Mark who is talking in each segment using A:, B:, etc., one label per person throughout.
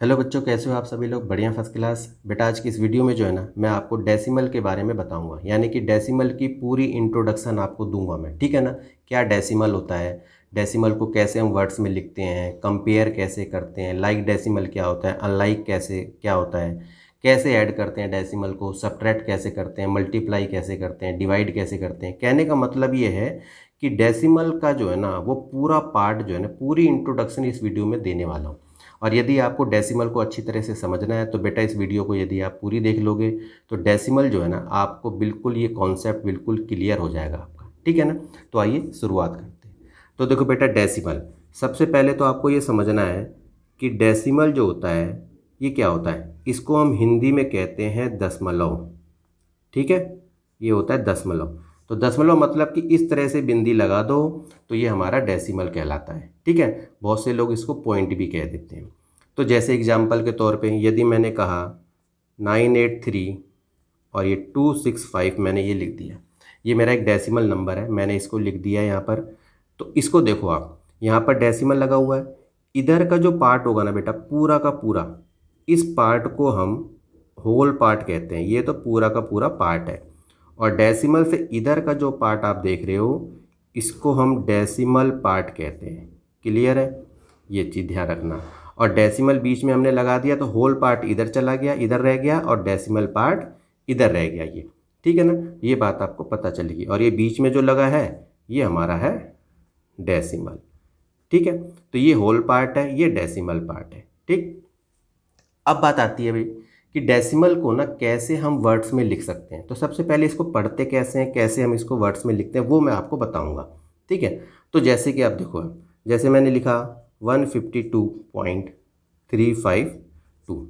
A: Hello बच्चों, कैसे हो आप सभी लोग? बढ़िया, फर्स्ट क्लास। बेटा आज की इस वीडियो में जो है ना, मैं आपको डेसिमल के बारे में बताऊंगा, यानी कि डेसिमल की पूरी इंट्रोडक्शन आपको दूंगा मैं, ठीक है ना। क्या डेसिमल होता है, डेसिमल को कैसे हम वर्ड्स में लिखते हैं, कंपेयर कैसे करते हैं, लाइक डेसिमल क्या होता है, अनलाइक कैसे क्या होता है, कैसे ऐड करते हैं डेसिमल को, सब्ट्रैक्ट कैसे करते हैं, मल्टीप्लाई कैसे करते हैं, डिवाइड कैसे करते हैं। कहने का मतलब ये है कि डेसिमल का जो है ना, वो पूरा पार्ट जो है ना, पूरी इंट्रोडक्शन इस वीडियो में देने वाला हूँ। और यदि आपको डेसिमल को अच्छी तरह से समझना है तो बेटा इस वीडियो को यदि आप पूरी देख लोगे तो डेसिमल जो है ना, आपको बिल्कुल ये कॉन्सेप्ट बिल्कुल क्लियर हो जाएगा आपका, ठीक है ना। तो आइए शुरुआत करते हैं। तो देखो बेटा, डेसिमल सबसे पहले तो आपको ये समझना है कि डेसिमल जो होता है ये क्या होता है। इसको हम हिंदी में कहते हैं दशमलव, ठीक है। ये होता है दशमलव। तो दशमलव मतलब कि इस तरह से बिंदी लगा दो तो ये हमारा डेसिमल कहलाता है, ठीक है। बहुत से लोग इसको पॉइंट भी कह देते हैं। तो जैसे एग्जाम्पल के तौर पे यदि मैंने कहा 983 और ये 265, मैंने ये लिख दिया, ये मेरा एक डेसिमल नंबर है, मैंने इसको लिख दिया यहाँ पर। तो इसको देखो आप, यहाँ पर डेसिमल लगा हुआ है। इधर का जो पार्ट होगा ना बेटा, पूरा का पूरा, इस पार्ट को हम होल पार्ट कहते हैं। ये तो पूरा का पूरा पार्ट है। और डेसिमल से इधर का जो पार्ट आप देख रहे हो, इसको हम डेसिमल पार्ट कहते हैं। क्लियर है? ये चीज़ ध्यान रखना। और डेसिमल बीच में हमने लगा दिया तो होल पार्ट इधर चला गया, इधर रह गया, और डेसिमल पार्ट इधर रह गया। ये ठीक है ना, ये बात आपको पता चलेगी। और ये बीच में जो लगा है ये हमारा है डेसिमल, ठीक है। तो ये होल पार्ट है, ये डेसिमल पार्ट है, ठीक। अब बात आती है भाई कि डेसिमल को ना कैसे हम वर्ड्स में लिख सकते हैं। तो सबसे पहले इसको पढ़ते कैसे हैं, कैसे हम इसको वर्ड्स में लिखते हैं, वो मैं आपको बताऊंगा, ठीक है। तो जैसे कि आप देखो, जैसे मैंने लिखा 152.352,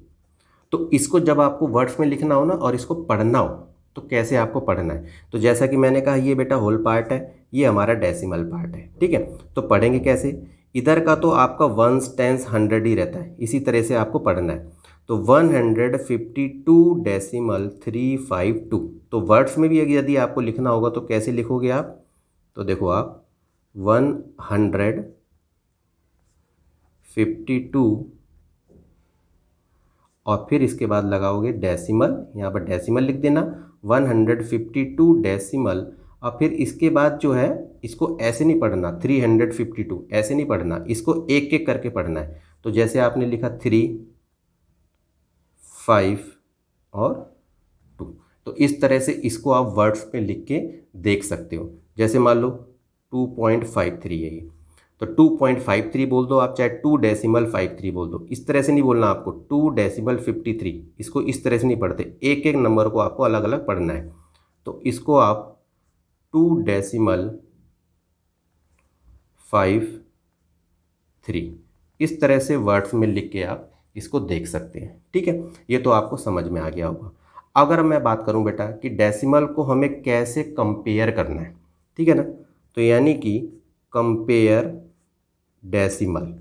A: तो इसको जब आपको वर्ड्स में लिखना हो ना और इसको पढ़ना हो तो कैसे आपको पढ़ना है। तो जैसा कि मैंने कहा ये बेटा होल पार्ट है, ये हमारा डेसिमल पार्ट है, ठीक है। तो पढ़ेंगे कैसे? इधर का तो आपका वंस टेंस हंड्रेड ही रहता है, इसी तरह से आपको पढ़ना है। तो 152.352, तो वर्ड्स में भी यदि आपको लिखना होगा तो कैसे लिखोगे आप? तो देखो आप 152 और फिर इसके बाद लगाओगे डेसिमल, यहाँ पर डेसिमल लिख देना 152 डेसिमल। और फिर इसके बाद जो है इसको ऐसे नहीं पढ़ना, 352 ऐसे नहीं पढ़ना, इसको एक एक करके पढ़ना है। तो जैसे आपने लिखा 3, 5 और 2, तो इस तरह से इसको आप वर्ड्स पे लिख के देख सकते हो। जैसे मान लो 2.53 है ये, तो 2.53 बोल दो आप, चाहे 2.53 बोल दो। इस तरह से नहीं बोलना आपको 2.53, इसको इस तरह से नहीं पढ़ते, एक एक नंबर को आपको अलग अलग पढ़ना है। तो इसको आप 2.53 इस तरह से वर्ड्स में लिख के आप इसको देख सकते हैं, ठीक है। ये तो आपको समझ में आ गया होगा। अगर मैं बात करूं बेटा कि डेसिमल को हमें कैसे कंपेयर करना है, ठीक है ना। तो यानी कि कंपेयर डेसिमल,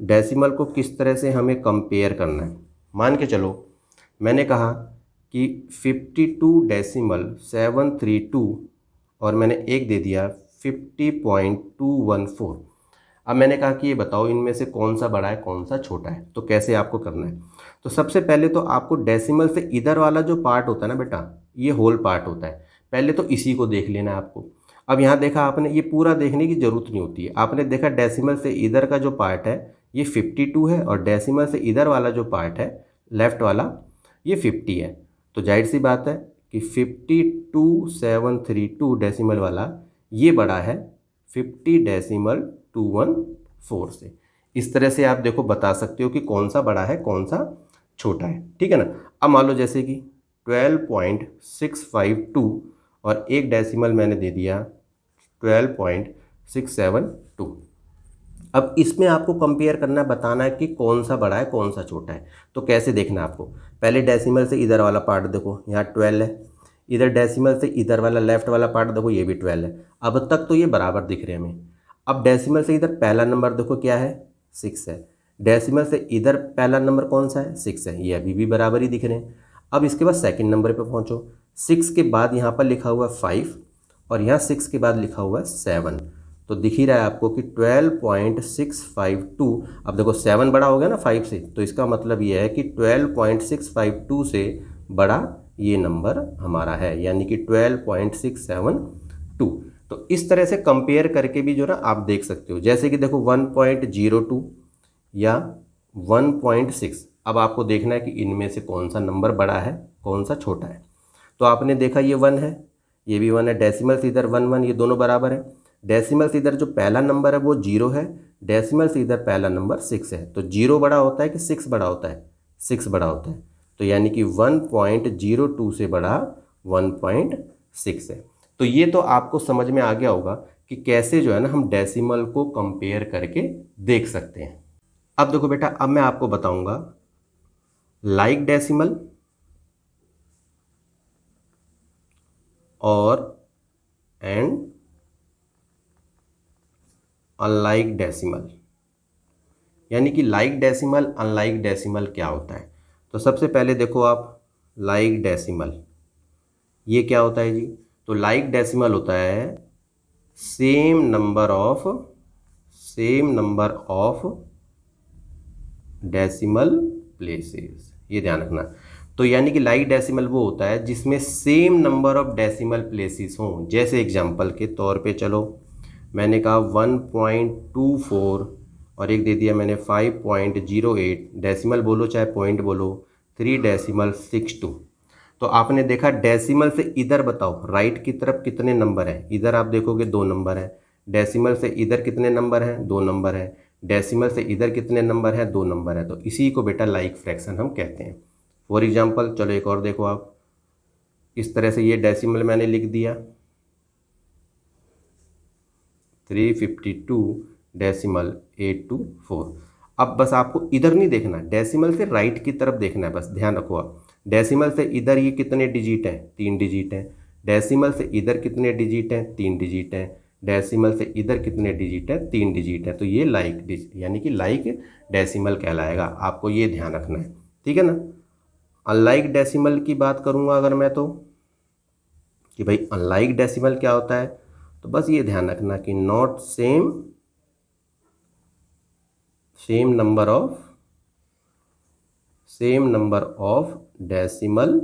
A: डेसिमल को किस तरह से हमें कंपेयर करना है। मान के चलो मैंने कहा कि 52.732 और मैंने एक दे दिया 50.214। अब मैंने कहा कि ये बताओ इनमें से कौन सा बड़ा है कौन सा छोटा है। तो कैसे आपको करना है? तो सबसे पहले तो आपको डेसिमल से इधर वाला जो पार्ट होता है ना बेटा, ये होल पार्ट होता है, पहले तो इसी को देख लेना है आपको। अब यहाँ देखा आपने, ये पूरा देखने की ज़रूरत नहीं होती है। आपने देखा डेसिमल से इधर का जो पार्ट है ये 52 है, और डेसिमल से इधर वाला जो पार्ट है लेफ़्ट वाला ये 50 है। तो जाहिर सी बात है कि 52.732 डेसिमल वाला ये बड़ा है 50.214 से। इस तरह से आप देखो बता सकते हो कि कौन सा बड़ा है कौन सा छोटा है, ठीक है ना। अब मान लो जैसे कि 12.652 और एक डेसिमल मैंने दे दिया 12.672। अब इसमें आपको कंपेयर करना है, बताना है कि कौन सा बड़ा है कौन सा छोटा है। तो कैसे देखना है आपको? पहले डेसिमल से इधर वाला पार्ट देखो, यहाँ 12 है। इधर डेसिमल से इधर वाला लेफ्ट वाला पार्ट देखो, ये भी 12 है। अब तक तो ये बराबर दिख रहे हैं हमें। अब डेसिमल से इधर पहला नंबर देखो क्या है, 6 है। डेसिमल से इधर पहला नंबर कौन सा है, 6 है। ये अभी भी बराबर ही दिख रहे हैं। अब इसके बाद सेकंड नंबर पे पहुंचो, 6 के बाद यहाँ पर लिखा हुआ है 5 और यहाँ 6 के बाद लिखा हुआ है 7। तो दिख ही रहा है आपको कि 12.652। अब देखो 7 बड़ा हो गया ना 5 से, तो इसका मतलब ये है कि 12.652 से बड़ा ये नंबर हमारा है, यानी कि 12.672। तो इस तरह से कंपेयर करके भी जो ना आप देख सकते हो, जैसे कि देखो 1.02 या 1.6। अब आपको देखना है कि इनमें से कौन सा नंबर बड़ा है कौन सा छोटा है। तो आपने देखा ये 1 है, ये भी 1 है, डेसिमल से इधर 1 1, ये दोनों बराबर है। डेसिमल से इधर जो पहला नंबर है वो 0 है, डेसिमल से इधर पहला नंबर 6 है। तो 0 बड़ा होता है कि 6 बड़ा होता है? 6 बड़ा होता है। तो यानी कि 1.02 से बड़ा 1.6 है। तो ये तो आपको समझ में आ गया होगा कि कैसे जो है ना हम डेसिमल को कंपेयर करके देख सकते हैं। अब देखो बेटा, अब मैं आपको बताऊंगा लाइक डेसिमल और एंड अनलाइक डेसिमल, यानी कि लाइक डेसिमल अनलाइक डेसिमल क्या होता है। तो सबसे पहले देखो आप, लाइक डेसिमल ये क्या होता है जी? तो लाइक डेसिमल होता है same number of decimal places, ये ध्यान रखना। तो यानी कि लाइक डेसिमल वो होता है जिसमें same number of decimal places हों। जैसे एग्जांपल के तौर पे चलो, मैंने कहा 1.24 और एक दे दिया मैंने 5.08, डेसिमल बोलो चाहे पॉइंट बोलो, 3.62। तो आपने देखा डेसिमल से इधर बताओ राइट की तरफ कितने नंबर हैं। इधर आप देखोगे 2 नंबर हैं। डेसिमल से इधर कितने नंबर हैं? 2 नंबर हैं। डेसिमल से इधर कितने नंबर हैं? 2 नंबर हैं। तो इसी को बेटा लाइक फ्रैक्शन हम कहते हैं। फॉर एग्जांपल चलो एक और देखो आप, इस तरह से ये डेसिमल मैंने लिख दिया 352.824। अब बस आपको इधर नहीं देखना, डेसिमल से राइट की तरफ देखना है, बस ध्यान रखो आप। डेसिमल से इधर ये कितने डिजिट हैं? 3 डिजिट हैं। डेसिमल से इधर कितने डिजिट हैं? 3 डिजिट हैं। डेसिमल से इधर कितने डिजिट हैं? 3 डिजिट हैं। तो ये लाइक यानी कि लाइक डेसिमल कहलाएगा, आपको ये ध्यान रखना है, ठीक है ना। अनलाइक डेसिमल की बात करूंगा अगर मैं, तो कि भाई अनलाइक डेसिमल क्या होता है, तो बस ये ध्यान रखना कि not same number of decimal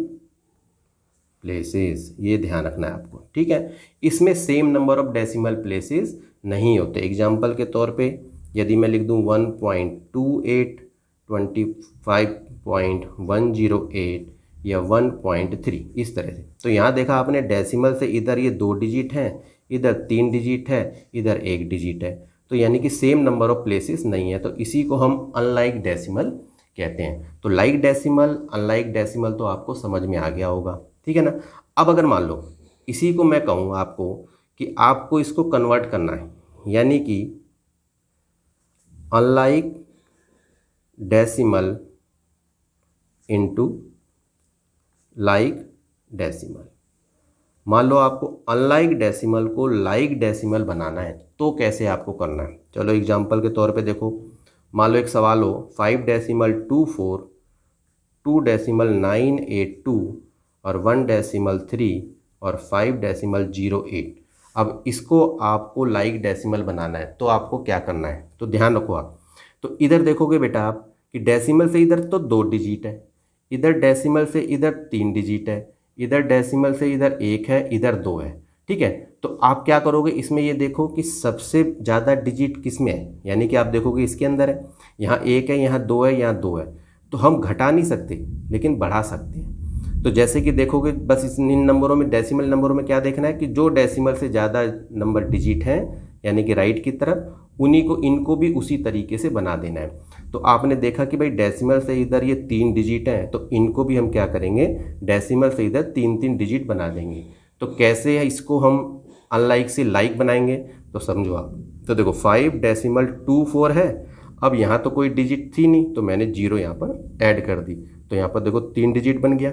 A: places, ये ध्यान रखना है आपको, ठीक है। इसमें same number of decimal places नहीं होते। एग्जांपल के तौर पे यदि मैं लिख दूं 1.28, 25.108 या 1.3 इस तरह से, तो यहाँ देखा आपने डेसिमल से इधर ये 2 डिजिट हैं, इधर 3 डिजिट है, इधर 1 डिजिट है। तो यानी कि सेम नंबर ऑफ प्लेसेस नहीं है, तो इसी को हम अनलाइक डेसिमल कहते हैं। तो लाइक डेसिमल अनलाइक डेसिमल तो आपको समझ में आ गया होगा, ठीक है ना। अब अगर मान लो इसी को मैं कहूँ आपको कि आपको इसको कन्वर्ट करना है, यानी कि unlike decimal into like decimal. मान लो आपको अनलाइक डेसिमल को लाइक डेसिमल बनाना है, तो कैसे आपको करना है। चलो एग्जांपल के तौर पे देखो, मान लो एक सवाल हो 5.24, 2.982 और 1.3 और 5.08। अब इसको आपको लाइक डेसिमल बनाना है, तो आपको क्या करना है, तो ध्यान रखो आप। तो इधर देखोगे बेटा आप कि डेसिमल से इधर तो 2 डिजिट है, इधर डेसिमल से इधर 3 डिजिट है, इधर डेसिमल से इधर 1 है, इधर 2 है, ठीक है। तो आप क्या करोगे, इसमें ये देखो कि सबसे ज़्यादा डिजिट किस में है, यानी कि आप देखोगे इसके अंदर है, यहाँ 1 है, यहाँ 2 है, यहाँ 2 है। तो हम घटा नहीं सकते लेकिन बढ़ा सकते हैं। तो जैसे कि देखोगे बस इन नंबरों में, डेसिमल नंबरों में क्या देखना है कि जो डेसिमल से ज़्यादा नंबर डिजिट हैं यानी कि राइट की तरफ, उन्हीं को इनको भी उसी तरीके से बना देना है। तो आपने देखा कि भाई डेसिमल से इधर ये 3 डिजिट हैं, तो इनको भी हम क्या करेंगे, डेसिमल से इधर 3 डिजिट बना देंगे। तो कैसे है इसको हम अनलाइक से लाइक बनाएंगे, तो समझो आप। तो देखो 5.24 है, अब यहाँ तो कोई डिजिट थी नहीं, तो मैंने 0 यहाँ पर ऐड कर दी, तो यहाँ पर देखो 3 डिजिट बन गया।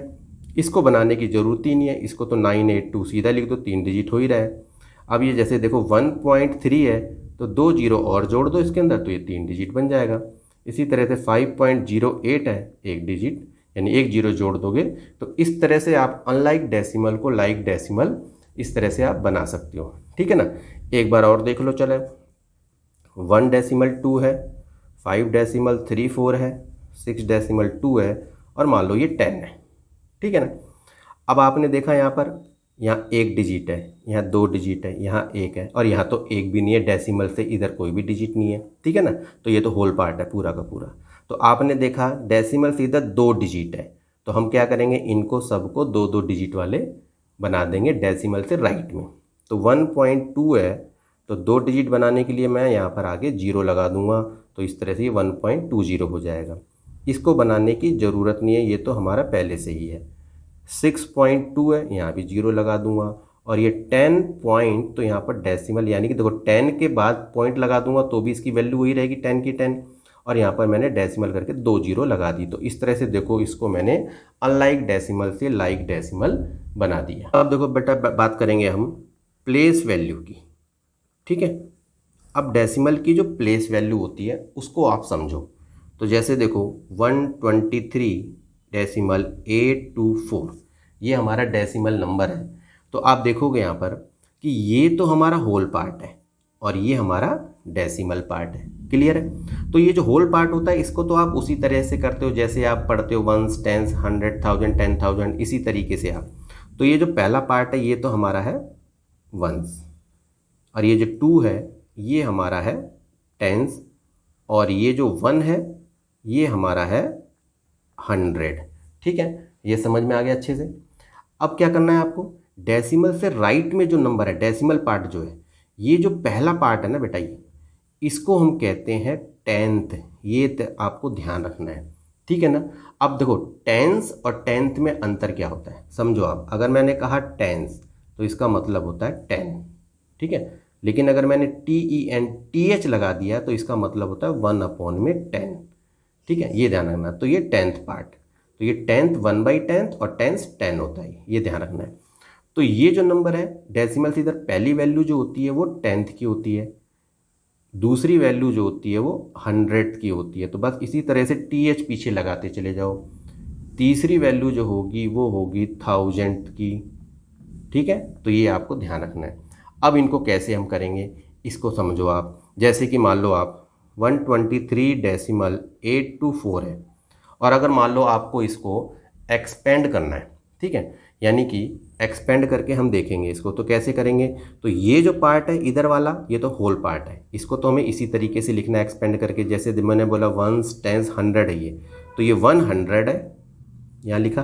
A: इसको बनाने की ज़रूरत ही नहीं है, इसको तो 982 सीधा लिख दो, 3 डिजिट हो ही रहा है। अब ये जैसे देखो 1.3 है, तो 2 0 और जोड़ दो इसके अंदर, तो ये 3 डिजिट बन जाएगा। इसी तरह से 5.08 है, 1 डिजिट यानी 1 0 जोड़ दोगे। तो इस तरह से आप अनलाइक डेसिमल को लाइक डेसिमल इस तरह से आप बना सकते हो, ठीक। ठीक है ना। एक बार और देख लो, चले 1.2 है, 5.34 है, 6.2 है, और मान लो ये 10 है। ठीक है ना। अब आपने देखा यहाँ एक डिजिट है, यहाँ 2 डिजिट है, यहाँ 1 है, और यहाँ तो एक भी नहीं है, डेसिमल से इधर कोई भी डिजिट नहीं है। ठीक है ना। तो ये तो होल पार्ट है पूरा का पूरा। तो आपने देखा डेसिमल से इधर 2 डिजिट है, तो हम क्या करेंगे, इनको सबको 2-2 डिजिट वाले बना देंगे डेसिमल से राइट में। तो 1.2 है, तो 2 डिजिट बनाने के लिए मैं यहाँ पर आगे 0 लगा दूंगा, तो इस तरह से ये 1.20 हो जाएगा। इसको बनाने की ज़रूरत नहीं है, ये तो हमारा पहले से ही है। 6.2 है, यहाँ भी 0 लगा दूंगा, और ये 10 पॉइंट, तो यहाँ पर डेसिमल यानी कि देखो 10 के बाद पॉइंट लगा दूंगा तो भी इसकी वैल्यू वही रहेगी 10 की 10, और यहाँ पर मैंने डेसिमल करके 2 0 लगा दी। तो इस तरह से देखो, इसको मैंने अनलाइक डेसिमल से लाइक डेसिमल बना दिया। अब देखो बेटा, बात करेंगे हम प्लेस वैल्यू की। ठीक है। अब डेसिमल की जो प्लेस वैल्यू होती है उसको आप समझो। तो जैसे देखो 123.824 ये हमारा डेसिमल नंबर है। तो आप देखोगे यहाँ पर कि ये तो हमारा होल पार्ट है और ये हमारा डेसिमल पार्ट है। क्लियर है। तो ये जो होल पार्ट होता है इसको तो आप उसी तरह से करते हो जैसे आप पढ़ते हो वंस, टेंस, 100,000, 10,000, इसी तरीके से आप। तो ये जो पहला पार्ट है ये तो हमारा है वंस, और ये जो 2 है ये हमारा है टेंस, और ये जो 1 है ये हमारा है 100। ठीक है। ये समझ में आ गया अच्छे से। अब क्या करना है आपको, डेसिमल से राइट में जो नंबर है, डेसिमल पार्ट जो है, ये जो पहला पार्ट है ना बेटा, ये इसको हम कहते हैं टेंथ। ये आपको ध्यान रखना है। ठीक है ना। अब देखो टेंस और टेंथ में अंतर क्या होता है समझो आप। अगर मैंने कहा टेंस तो इसका मतलब होता है 10। ठीक है। लेकिन अगर मैंने TENTH लगा दिया तो इसका मतलब होता है 1/10। ठीक है। ये ध्यान रखना। तो ये टेंथ पार्ट, तो ये टेंथ 1/10 और टेंस 10 होता है, ये ध्यान रखना है। तो ये जो नंबर है डेसिमल से इधर पहली वैल्यू जो होती है वो 10th की होती है, दूसरी वैल्यू जो होती है वो 100th की होती है। तो बस इसी तरह से TH पीछे लगाते चले जाओ। तीसरी वैल्यू जो होगी वो होगी 1000th की। ठीक है। तो ये आपको ध्यान रखना है। अब इनको कैसे हम करेंगे इसको समझो आप। जैसे कि मान लो आप 123.824 है, और अगर मान लो आपको इसको एक्सपेंड करना है, ठीक है, यानी कि एक्सपेंड करके हम देखेंगे इसको, तो कैसे करेंगे। तो ये जो पार्ट है इधर वाला ये तो होल पार्ट है, इसको तो हमें इसी तरीके से लिखना है एक्सपेंड करके। जैसे मैंने बोला वंस, टेंस, 100 है ये, तो ये 100 है यहाँ लिखा,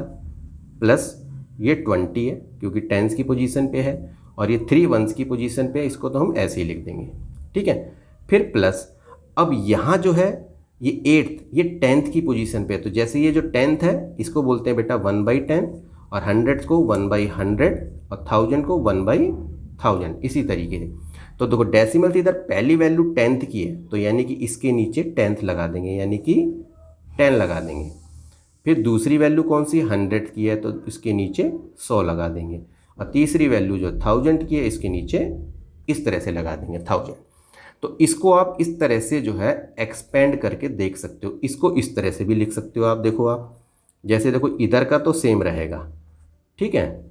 A: प्लस ये 20 है क्योंकि टेंस की पोजीशन पे है, और ये 3 वंस की पोजीशन पे है, इसको तो हम ऐसे ही लिख देंगे। ठीक है। फिर प्लस, अब यहाँ जो है ये 8th, ये 10th की पोजीशन पे है, तो जैसे ये जो 10th है इसको बोलते हैं बेटा 1/10, और 100 को 1/100, और 1000 को 1/1000, इसी तरीके से। तो देखो डेसिमल से इधर पहली वैल्यू 10th की है, तो यानी कि इसके नीचे 10th लगा देंगे, यानी कि 10 लगा देंगे। फिर दूसरी वैल्यू कौन सी 100 की है, तो इसके नीचे 100 लगा देंगे, और तीसरी वैल्यू जो 1000 की है इसके नीचे इस तरह से लगा देंगे 1000। तो इसको आप इस तरह से जो है एक्सपेंड करके देख सकते हो। इसको इस तरह से भी लिख सकते हो आप। देखो आप, जैसे देखो इधर का तो सेम रहेगा। ठीक है।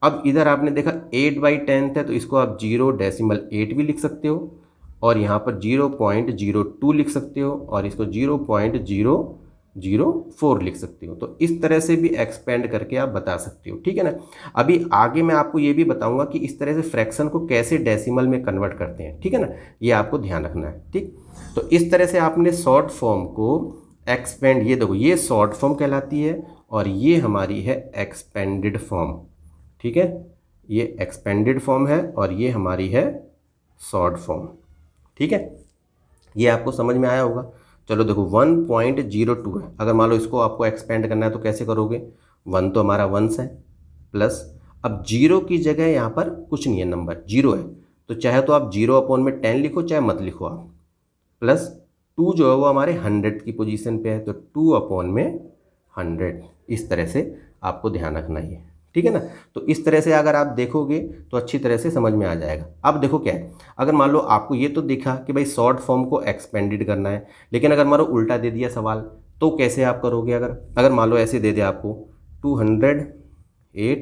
A: अब इधर आपने देखा 8/10 है, तो इसको आप 0.8 भी लिख सकते हो, और यहाँ पर 0.02 लिख सकते हो, और इसको 0.004 लिख सकते हो। तो इस तरह से भी एक्सपेंड करके आप बता सकते हो। ठीक है ना। अभी आगे मैं आपको ये भी बताऊंगा कि इस तरह से फ्रैक्शन को कैसे डेसिमल में कन्वर्ट करते हैं। ठीक है ना। ये आपको ध्यान रखना है। ठीक। तो इस तरह से आपने शॉर्ट फॉर्म को एक्सपेंड, ये देखो ये शॉर्ट फॉर्म कहलाती है, और ये हमारी है एक्सपेंडेड फॉर्म। ठीक है। ये एक्सपेंडेड फॉर्म है और ये हमारी है शॉर्ट फॉर्म। ठीक है। ये आपको समझ में आया होगा। चलो देखो 1.02 है, अगर मान लो इसको आपको एक्सपेंड करना है तो कैसे करोगे। 1 तो हमारा वंस है, प्लस अब 0 की जगह यहाँ पर कुछ नहीं है, नंबर 0 है, तो चाहे तो आप 0/10 लिखो, चाहे मत लिखो आप। प्लस 2 जो है वो हमारे 100 की पोजीशन पे है, तो 2/100, इस तरह से आपको ध्यान रखना ही है। ठीक है ना। तो इस तरह से अगर आप देखोगे तो अच्छी तरह से समझ में आ जाएगा। अब देखो क्या है, अगर मान लो आपको ये तो दिखा कि भाई शॉर्ट फॉर्म को एक्सपेंडेड करना है, लेकिन अगर मान लो उल्टा दे दिया सवाल तो कैसे आप करोगे। अगर मान लो ऐसे दे दिया आपको 208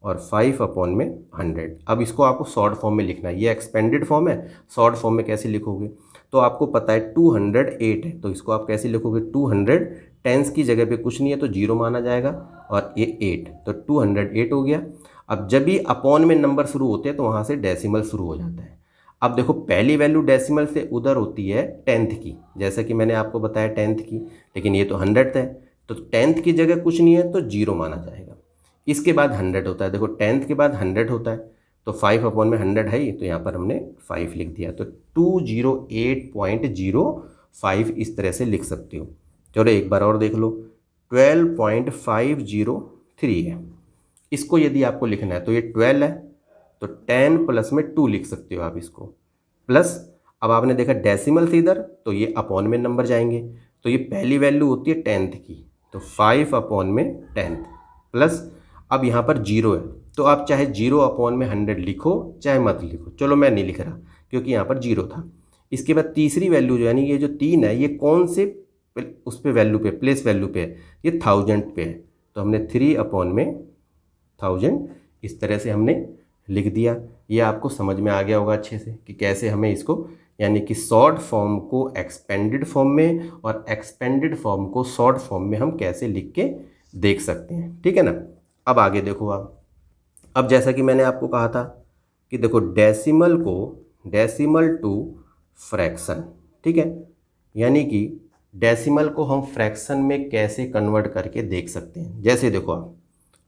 A: और 5 अपॉन में 100। अब इसको आपको शॉर्ट फॉर्म में लिखना है, ये एक्सपेंडेड फॉर्म है, शॉर्ट फॉर्म में कैसे लिखोगे? तो आपको पता है 208 है, तो इसको आप कैसे लिखोगे? 200 टेंस की जगह पे कुछ नहीं है तो 0 माना जाएगा और ये 8, तो 208 हो गया। अब जब भी अपॉन में नंबर शुरू होते हैं तो वहाँ से डेसिमल शुरू हो जाता है। अब देखो पहली वैल्यू डेसिमल से उधर होती है 10th की, जैसा कि मैंने आपको बताया 10th की, लेकिन ये तो 100th है, तो 10th की जगह कुछ नहीं है तो 0 माना जाएगा। इसके बाद 100 होता है, देखो 10th के बाद 100 होता है, तो 5 अपॉन में 100 है ही, तो यहाँ पर हमने 5 लिख दिया, तो 208.05 इस तरह से लिख सकते हो। चलो एक बार और देख लो, 12.503 है, इसको यदि आपको लिखना है तो ये 12 है, तो 10 प्लस में 2 लिख सकते हो आप इसको, प्लस अब आपने देखा डेसिमल से इधर, तो ये अपॉन में नंबर जाएंगे, तो ये पहली वैल्यू होती है 10th की, तो 5 अपॉन में 10th, प्लस अब यहाँ पर 0 है, तो आप चाहे 0 अपॉन में 100 लिखो चाहे मत लिखो, चलो मैं नहीं लिख रहा क्योंकि यहाँ पर 0 था। इसके बाद तीसरी वैल्यू जो यानी ये जो 3 है, ये कौन से उस पे वैल्यू पे, प्लेस वैल्यू पे है? ये 1000 पे है, तो हमने 3 अपॉन में 1000 इस तरह से हमने लिख दिया। ये आपको समझ में आ गया होगा अच्छे से कि कैसे हमें इसको यानी कि शॉर्ट फॉर्म को एक्सपेंडेड फॉर्म में और एक्सपेंडेड फॉर्म को शॉर्ट फॉर्म में हम कैसे लिख के देख सकते हैं, ठीक है ना। अब आगे देखो आप, अब जैसा कि मैंने आपको कहा था कि देखो डेसिमल को, डेसिमल टू फ्रैक्शन, ठीक है, यानी कि डेसिमल को हम फ्रैक्शन में कैसे कन्वर्ट करके देख सकते हैं। जैसे देखो आप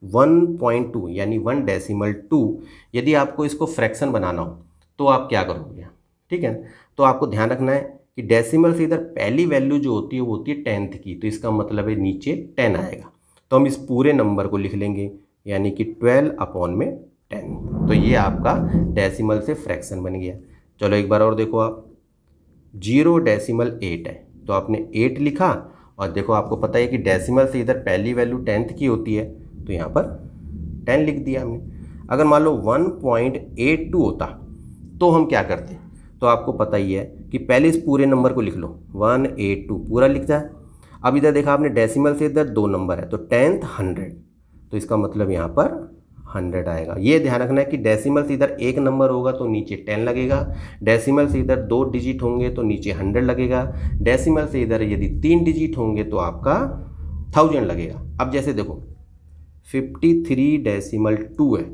A: 1.2 यानी 1/2, यदि आपको इसको फ्रैक्शन बनाना हो तो आप क्या करोगे? ठीक है, तो आपको ध्यान रखना है कि डेसिमल से इधर पहली वैल्यू जो होती है वो होती है 10th की, तो इसका मतलब है नीचे 10 आएगा, तो हम इस पूरे नंबर को लिख लेंगे यानी कि 12 अपॉन में 10, तो ये आपका डेसिमल से फ्रैक्शन बन गया। चलो एक बार और देखो आप, 0.8 है, तो आपने 8 लिखा, और देखो आपको पता है कि डेसिमल से इधर पहली वैल्यू 10th की होती है, तो यहाँ पर 10 लिख दिया हमने। अगर मान लो 1.82 होता तो हम क्या करते? तो आपको पता ही है कि पहले इस पूरे नंबर को लिख लो, 182 पूरा लिख जाए। अब इधर देखा आपने डेसिमल से इधर 2 नंबर है, तो 10th 100, तो इसका मतलब यहाँ पर 100 आएगा। ये ध्यान रखना है कि डेसिमल से इधर 1 नंबर होगा तो नीचे 10 लगेगा, डेसिमल से इधर 2 डिजिट होंगे तो नीचे 100 लगेगा, डेसिमल से इधर यदि 3 डिजिट होंगे तो आपका 1000 लगेगा। अब जैसे देखो 53.2 है,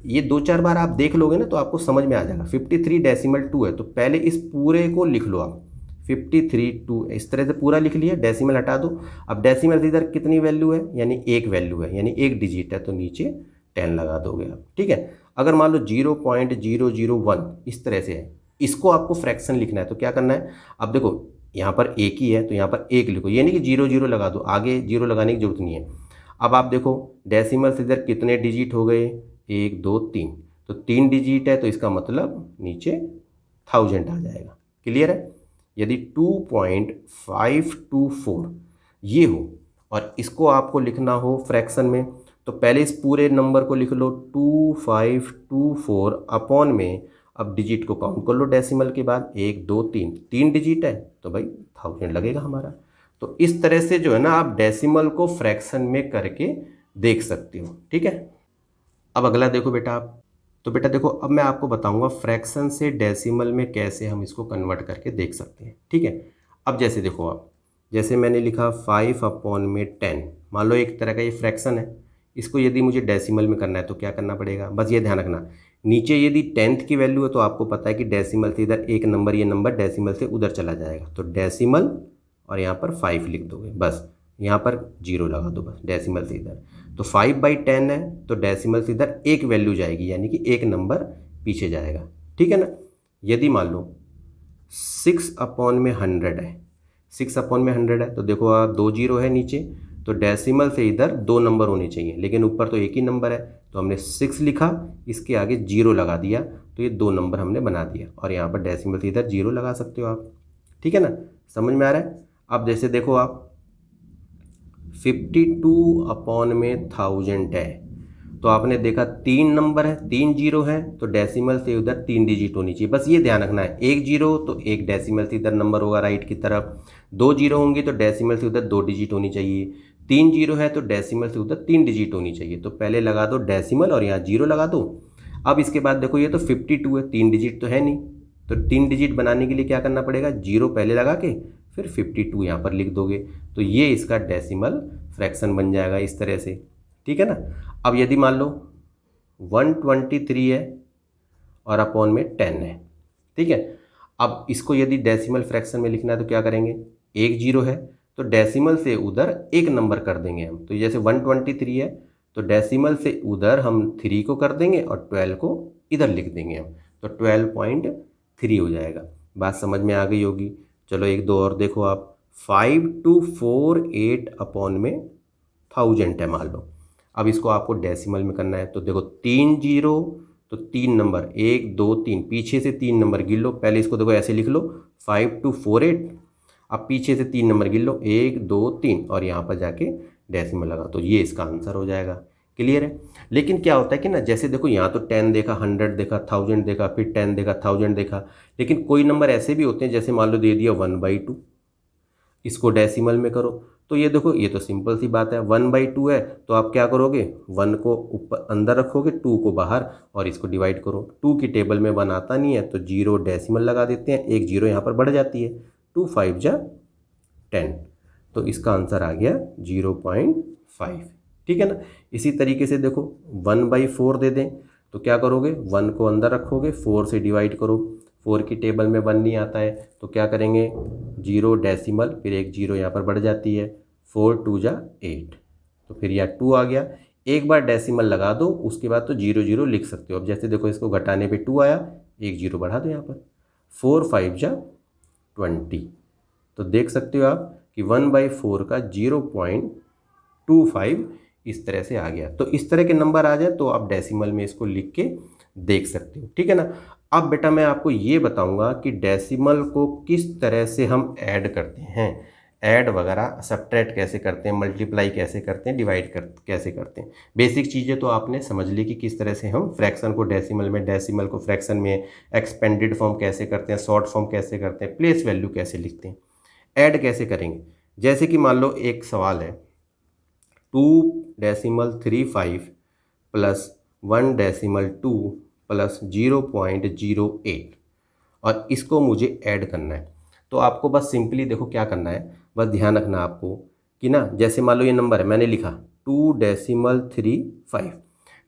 A: ये 2-4 बार आप देख लोगे ना तो आपको समझ में आ जाएगा। 53.2 है, तो पहले इस पूरे को लिख लो आप, 53.2 इस तरह से पूरा लिख लिया, डेसिमल हटा दो। अब डेसिमल से इधर कितनी वैल्यू है? यानी 1 वैल्यू है, यानी 1 डिजिट है, तो नीचे 10 लगा दोगे आप, ठीक है। अगर मान लो 0.001 इस तरह से है, इसको आपको फ्रैक्शन लिखना है तो क्या करना है? अब देखो यहाँ पर एक ही है तो यहाँ पर 1 लिखो, ये नहीं कि 0 लगा दो, आगे 0 लगाने की जरूरत नहीं है। अब आप देखो डेसिमल से इधर कितने डिजिट हो गए? 1 2 3, तो 3 डिजिट है, तो इसका मतलब नीचे 1000 आ जाएगा। क्लियर है? यदि 2.524 ये हो और इसको आपको लिखना हो फ्रैक्शन में, तो पहले इस पूरे नंबर को लिख लो 2524 अपॉन में, अब डिजिट को काउंट कर लो डेसिमल के बाद, 1 2 3, 3 डिजिट है तो भाई 1000 लगेगा हमारा। तो इस तरह से जो है ना आप डेसिमल को फ्रैक्शन में करके देख सकते हो, ठीक है। अब अगला देखो बेटा आप, तो बेटा देखो अब मैं आपको बताऊंगा फ्रैक्शन से डेसिमल में कैसे हम इसको कन्वर्ट करके देख सकते हैं, ठीक है। अब जैसे देखो आप, जैसे मैंने लिखा 5 अपॉन में 10, मान लो एक तरह का ये फ्रैक्शन है, इसको यदि मुझे डेसिमल में करना है तो क्या करना पड़ेगा? बस ये ध्यान रखना, नीचे यदि 10th की वैल्यू है तो आपको पता है कि डेसिमल से इधर एक नंबर, ये नंबर डेसिमल से उधर चला जाएगा, तो डेसिमल और यहाँ पर 5 लिख दोगे, बस यहाँ पर 0 लगा दो बस डेसिमल से इधर। तो 5/10 है, तो डेसिमल से इधर एक वैल्यू जाएगी, यानी कि एक नंबर पीछे जाएगा, ठीक है ना। यदि मान लो 6 अपॉन में 100 है, 6 अपॉन में 100 है, तो देखो 2 0 है नीचे, तो डेसिमल से इधर 2 नंबर होने चाहिए, लेकिन ऊपर तो एक ही नंबर है, तो हमने 6 लिखा, इसके आगे 0 लगा दिया, तो ये 2 नंबर हमने बना दिया, और यहाँ पर डेसिमल से इधर 0 लगा सकते हो आप, ठीक है ना। समझ में आ रहा है? अब जैसे देखो आप 52 अपॉन में 1000 है, तो आपने देखा 3 नंबर है, 3 जीरो है, तो डेसिमल से उधर 3 डिजिट होनी चाहिए। बस ये ध्यान रखना है, 1 जीरो तो एक डेसिमल से इधर नंबर होगा राइट की तरफ, 2 जीरो होंगे तो डेसिमल से उधर 2 डिजिट होनी चाहिए, 3 जीरो है तो डेसिमल से उधर 3 डिजिट होनी चाहिए। तो पहले लगा दो डेसिमल और यहाँ जीरो लगा दो। अब इसके बाद देखो ये तो 52 है, 3 डिजिट तो है नहीं, तो 3 डिजिट बनाने के लिए क्या करना पड़ेगा, जीरो पहले लगा के फिर 52 यहाँ पर लिख दोगे, तो ये इसका डेसिमल फ्रैक्शन बन जाएगा इस तरह से, ठीक है ना। अब यदि मान लो 123 है और अपॉन में 10 है, ठीक है। अब इसको यदि डेसिमल फ्रैक्शन में लिखना है तो क्या करेंगे, 1 जीरो है तो डेसिमल से उधर एक नंबर कर देंगे हम, तो जैसे 123 है तो डेसिमल से उधर हम 3 को कर देंगे और 12 को इधर लिख देंगे हम, तो 12.3 हो जाएगा। बात समझ में आ गई होगी। चलो एक दो और देखो आप, 5248 अपॉन में 1000 है मान लो। अब इसको आपको डेसिमल में करना है, तो देखो 3 जीरो तो 3 नंबर, 1 2 3, पीछे से 3 नंबर गिन लो। पहले इसको देखो ऐसे लिख लो 5248, अब पीछे से 3 नंबर गिन लो 1 2 3 और यहाँ पर जाके डेसिमल लगा, तो ये इसका आंसर हो जाएगा। क्लियर है। लेकिन क्या होता है कि ना, जैसे देखो यहाँ तो 10 देखा, 100 देखा, 1000 देखा, फिर 10 देखा, 1000 देखा, लेकिन कोई नंबर ऐसे भी होते हैं जैसे मान लो दे दिया 1/2, इसको डेसिमल में करो, तो ये देखो ये तो सिंपल सी बात है, 1/2 है तो आप क्या करोगे, 1 को ऊपर अंदर रखोगे, 2 को बाहर और इसको डिवाइड करो। 2 की टेबल में 1 आता नहीं है तो 0 डेसिमल लगा देते हैं, एक जीरो यहाँ पर बढ़ जाती है, 2 5 जा 10, तो इसका आंसर आ गया 0.5, ठीक है ना। इसी तरीके से देखो 1/4 दे दें तो क्या करोगे, 1 को अंदर रखोगे, 4 से डिवाइड करो, 4 की टेबल में 1 नहीं आता है तो क्या करेंगे, 0 डेसिमल, फिर एक जीरो यहाँ पर बढ़ जाती है, 4 2 जा 8, तो फिर यहाँ 2 आ गया। एक बार डेसिमल लगा दो उसके बाद तो 0 0 लिख सकते हो। अब जैसे देखो इसको घटाने पे 2 आया, एक जीरो बढ़ा दो यहाँ पर, 4 5 जा 20, तो देख सकते हो आप कि 1/4 का 0.25 इस तरह से आ गया। तो इस तरह के नंबर आ जाए तो आप डेसिमल में इसको लिख के देख सकते हो, ठीक है ना। अब बेटा मैं आपको ये बताऊंगा कि डेसिमल को किस तरह से हम ऐड करते हैं, ऐड वगैरह सब्ट्रैक्ट कैसे करते हैं, मल्टीप्लाई कैसे करते हैं, डिवाइड कैसे करते हैं। बेसिक चीज़ें तो आपने समझ ली कि किस तरह से हम फ्रैक्शन को डेसिमल में, डेसिमल को फ्रैक्शन में, एक्सपेंडेड फॉर्म कैसे करते हैं, शॉर्ट फॉर्म कैसे करते हैं, प्लेस वैल्यू कैसे लिखते हैं, ऐड कैसे करेंगे। जैसे कि मान लो एक सवाल है 2.35 प्लस 1.2 प्लस 0.08 और इसको मुझे ऐड करना है, तो आपको बस सिंपली देखो क्या करना है, बस ध्यान रखना आपको कि ना, जैसे मान लो ये नंबर है, मैंने लिखा 2.35,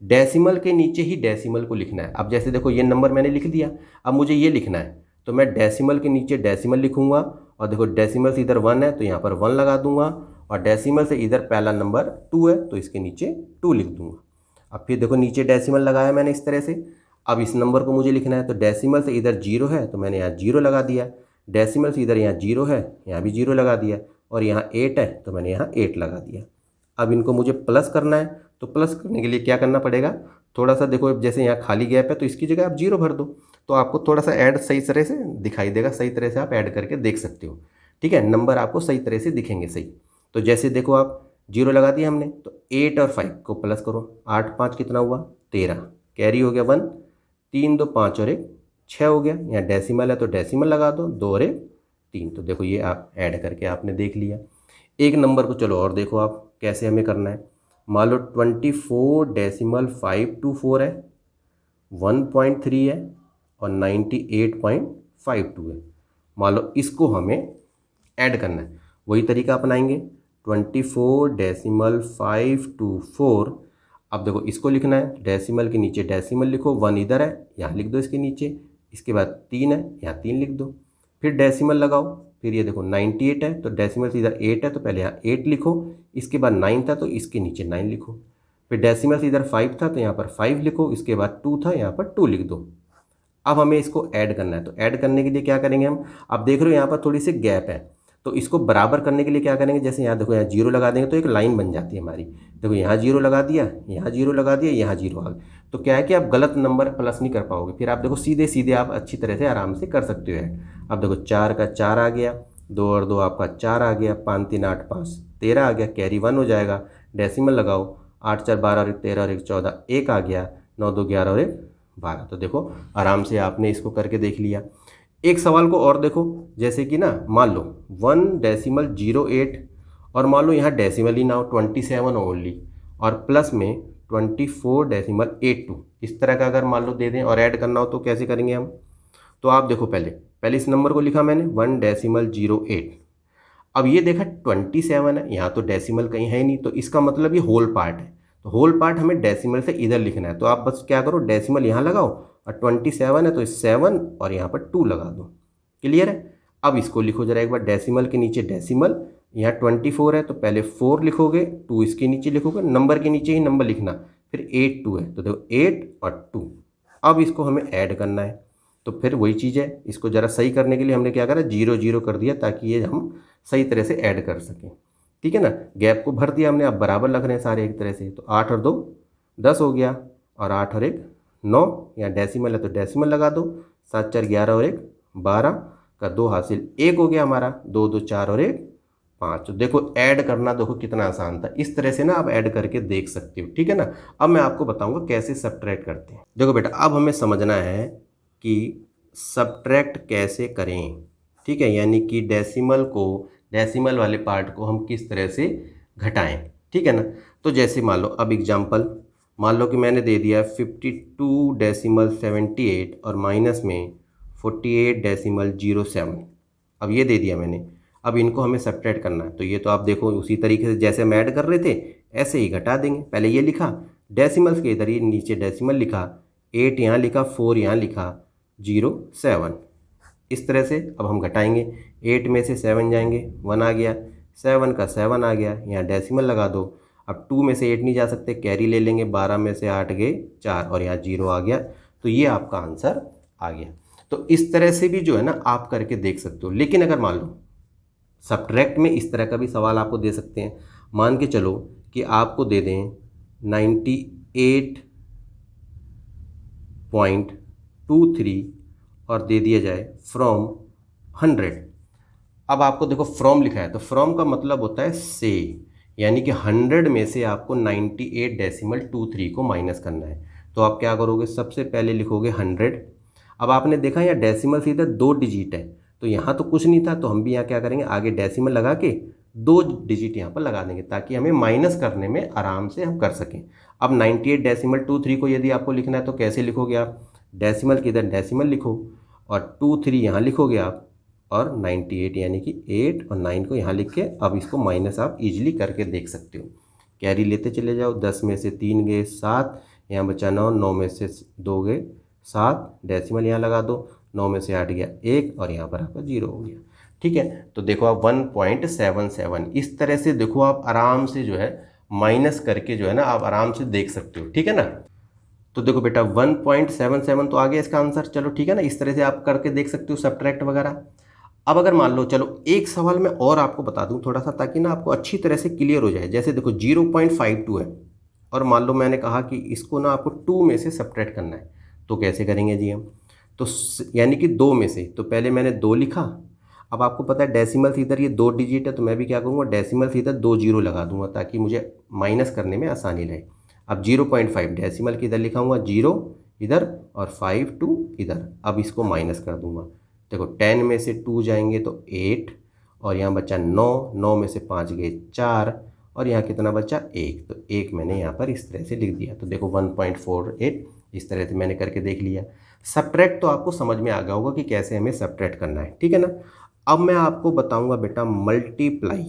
A: डेसिमल के नीचे ही डेसिमल को लिखना है। अब जैसे देखो ये नंबर मैंने लिख दिया, अब मुझे ये लिखना है तो मैं डेसिमल के नीचे डेसिमल लिखूंगा, और देखो डेसिमल से इधर 1 है तो यहाँ पर 1 लगा दूंगा, और डेसिमल से इधर पहला नंबर 2 है तो इसके नीचे 2 लिख दूंगा। अब फिर देखो नीचे डेसिमल लगाया मैंने इस तरह से, अब इस नंबर को मुझे लिखना है तो डेसिमल से इधर 0 है तो मैंने यहाँ 0 लगा दिया, डेसिमल से इधर यहाँ 0 है, यहाँ भी 0 लगा दिया, और यहाँ 8 है तो मैंने यहाँ 8 लगा दिया। अब इनको मुझे प्लस करना है, तो प्लस करने के लिए क्या करना पड़ेगा, थोड़ा सा देखो जैसे यहाँ खाली गैप है तो इसकी जगह आप 0 भर दो, तो आपको थोड़ा सा ऐड सही तरह से दिखाई देगा, सही तरह से आप ऐड करके देख सकते हो, ठीक है। नंबर आपको सही तरह से दिखेंगे सही। तो जैसे देखो आप 0 लगा दिया हमने, तो 8 और 5 को प्लस करो, 8 5 कितना हुआ 13, कैरी हो गया 1, 3 2 5 और 1 6 हो गया। यहाँ डेसिमल है तो डेसिमल लगा दो, 2 और 1 3, तो देखो ये आप ऐड करके आपने देख लिया। एक नंबर को चलो और देखो आप कैसे हमें करना है, मान लो 24.524 है, 1.3 है और 98.52 है, मान लो इसको हमें ऐड करना है। वही तरीका अपनाएंगे, 24.524, अब देखो इसको लिखना है, डेसिमल के नीचे डेसिमल लिखो, 1 इधर है यहाँ लिख दो इसके नीचे, इसके बाद 3 है यहाँ 3 लिख दो, फिर डेसिमल लगाओ, फिर ये देखो 98 है तो डेसिमल से इधर 8 है तो पहले यहाँ 8 लिखो, इसके बाद 9 था तो इसके नीचे 9 लिखो, फिर डेसिमल से इधर 5 था तो यहाँ पर 5 लिखो, इसके बाद 2 था यहाँ पर 2 लिख दो। अब हमें इसको ऐड करना है, तो ऐड करने के लिए क्या करेंगे हम, अब देख रहे हो यहाँ पर थोड़ी सी गैप है, तो इसको बराबर करने के लिए क्या करेंगे, जैसे यहाँ देखो यहाँ 0 लगा देंगे तो एक लाइन बन जाती है हमारी, देखो यहाँ 0 लगा दिया, यहाँ 0 लगा दिया, यहाँ 0 आ गया, तो क्या है कि आप गलत नंबर प्लस नहीं कर पाओगे, फिर आप देखो सीधे सीधे आप अच्छी तरह से आराम से कर सकते हो ऐड। अब देखो 4 का 4 आ गया, 2 और 2 आपका 4 आ गया, 5 3 8 5 13 आ गया, कैरी 1 हो जाएगा, डेसिमल लगाओ 8 4 12 और 1 13 और 1 14, 1 आ गया, 9 2 11 और 1 12। तो देखो आराम से आपने इसको करके देख लिया। एक सवाल को और देखो, जैसे कि ना मान लो 1.08 और मान लो यहाँ डेसिमल ही ना हो 27 ओनली और प्लस में 24.82, इस तरह का अगर मान लो दे दें और ऐड करना हो तो कैसे करेंगे हम। तो आप देखो पहले पहले इस नंबर को लिखा मैंने 1.08। अब ये देखा 27 है, यहाँ तो डेसिमल कहीं है नहीं, तो इसका मतलब ये होल पार्ट है। तो होल पार्ट हमें डेसिमल से इधर लिखना है, तो आप बस क्या करो डेसिमल यहाँ लगाओ और 27 है तो 7 और यहाँ पर 2 लगा दो। क्लियर है। अब इसको लिखो जरा एक बार, डेसिमल के नीचे डेसिमल, यहाँ 24 है तो पहले 4 लिखोगे, 2 इसके नीचे लिखोगे, नंबर के नीचे ही नंबर लिखना, फिर 8 2 है तो देखो 8 और 2। अब इसको हमें ऐड करना है, तो फिर वही चीज़ है, इसको ज़रा सही करने के लिए हमने क्या करा 0 0 कर दिया ताकि ये हम सही तरह से ऐड कर सकें। ठीक है ना, गैप को भर दिया हमने, अब बराबर लग रहे हैं सारे एक तरह से। तो 8 और 2 10 हो गया और 8 और 1 9, यहाँ डेसिमल है तो डेसिमल लगा दो, 7 4 11 और 1 12 का 2 हासिल 1 हो गया हमारा, 2 2 4 और 1 5। तो देखो ऐड करना देखो कितना आसान था। इस तरह से ना आप ऐड करके देख सकते हो। ठीक है ना। अब मैं आपको बताऊंगा कैसे सब्ट्रैक्ट करते हैं। देखो बेटा अब हमें समझना है कि सब्ट्रैक्ट कैसे करें। ठीक है, यानी कि डेसिमल वाले पार्ट को हम किस तरह से घटाएं। ठीक है ना। तो जैसे मान लो अब एग्जांपल, मान लो कि मैंने दे दिया 52.78 और माइनस में 48.07। अब ये दे दिया मैंने, अब इनको हमें सब्ट्रैक्ट करना है। तो ये तो आप देखो उसी तरीके से जैसे हम ऐड कर रहे थे ऐसे ही घटा देंगे। पहले ये लिखा डेसिमल्स के इधर ही नीचे डेसिमल लिखा, 8 यहाँ लिखा, 4 यहाँ लिखा, 0 7, इस तरह से अब हम घटाएंगे। 8 में से 7 जाएंगे, 1 आ गया, 7 का 7 आ गया, यहाँ डेसिमल लगा दो। अब 2 में से 8 नहीं जा सकते, कैरी ले लेंगे, 12 में से 8 गए 4 और यहाँ 0 आ गया। तो ये आपका आंसर आ गया। तो इस तरह से भी जो है ना आप करके देख सकते हो। लेकिन अगर मान लो सब्ट्रैक्ट में इस तरह का भी सवाल आपको दे सकते हैं। मान के चलो कि आपको दे दें 98.23 और दे दिया जाए फ्रॉम 100। अब आपको देखो फ्रॉम लिखा है तो फ्रॉम का मतलब होता है से, यानी कि 100 में से आपको 98.23 को माइनस करना है। तो आप क्या करोगे, सबसे पहले लिखोगे 100। अब आपने देखा यहाँ डेसिमल सीधा 2 डिजिट है, तो यहाँ तो कुछ नहीं था, तो हम भी यहाँ क्या करेंगे आगे डेसिमल लगा के 2 डिजिट यहाँ पर लगा देंगे ताकि हमें माइनस करने में आराम से हम कर सकें। अब 98.23 को यदि आपको लिखना है तो कैसे लिखोगे आप, डेसिमल के इधर डेसिमल लिखो और 23 यहाँ लिखोगे आप और 98 यानी कि 8 और 9 को यहाँ लिख के अब इसको माइनस आप इजीली करके देख सकते हो। कैरी लेते चले जाओ, 10 में से 3 गए 7, यहाँ बचा 9, 9 में से 2 गए 7, डेसिमल यहाँ लगा दो, 9 में से 8 गया 1 और यहाँ पर आपका 0 हो गया। ठीक है, तो देखो आप 1.77 इस तरह से देखो आप आराम से जो है माइनस करके जो है ना आप आराम से देख सकते हो। ठीक है ना। तो देखो बेटा 1.77 तो आ गया इसका आंसर। चलो ठीक है ना, इस तरह से आप करके देख सकते हो सब्ट्रैक्ट वगैरह। अब अगर मान लो चलो एक सवाल मैं और आपको बता दूं थोड़ा सा ताकि ना आपको अच्छी तरह से क्लियर हो जाए। जैसे देखो 0.52 है और मान लो मैंने कहा कि इसको ना आपको 2 में से सब्ट्रैक्ट करना है, तो कैसे करेंगे जी हम। तो यानी कि 2 में से, तो पहले मैंने 2 लिखा। अब आपको पता है डेसिमल से इधर ये 2 डिजिट है, तो मैं भी क्या करूँगा डेसिमल से इधर 2 0 लगा दूंगा ताकि मुझे माइनस करने में आसानी रहे। अब 0.5 डेसिमल के इधर लिखाऊंगा 0 इधर और 5 2 इधर। अब इसको माइनस कर दूंगा। देखो 10 में से 2 जाएंगे तो 8 और यहाँ बचा 9, 9 में से 5 गए 4 और यहाँ कितना बचा 1, तो 1 मैंने यहाँ पर इस तरह से लिख दिया। तो देखो 1.48 इस तरह से मैंने करके देख लिया। सब्ट्रैक्ट तो आपको समझ में आ गया होगा कि कैसे हमें सब्ट्रैक्ट करना है। ठीक है ना। अब मैं आपको बताऊँगा बेटा मल्टीप्लाई।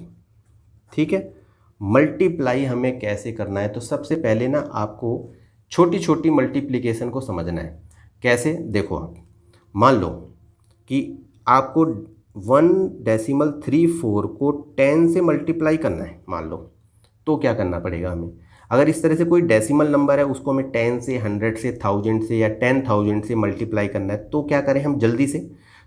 A: ठीक है, मल्टीप्लाई हमें कैसे करना है। तो सबसे पहले ना आपको छोटी छोटी मल्टीप्लिकेशन को समझना है। कैसे, देखो आप मान लो कि आपको 1.34 को 10 से मल्टीप्लाई करना है मान लो, तो क्या करना पड़ेगा हमें। अगर इस तरह से कोई डेसिमल नंबर है उसको हमें 10 से 100 से 1000 से या 10,000 से मल्टीप्लाई करना है, तो क्या करें हम जल्दी से।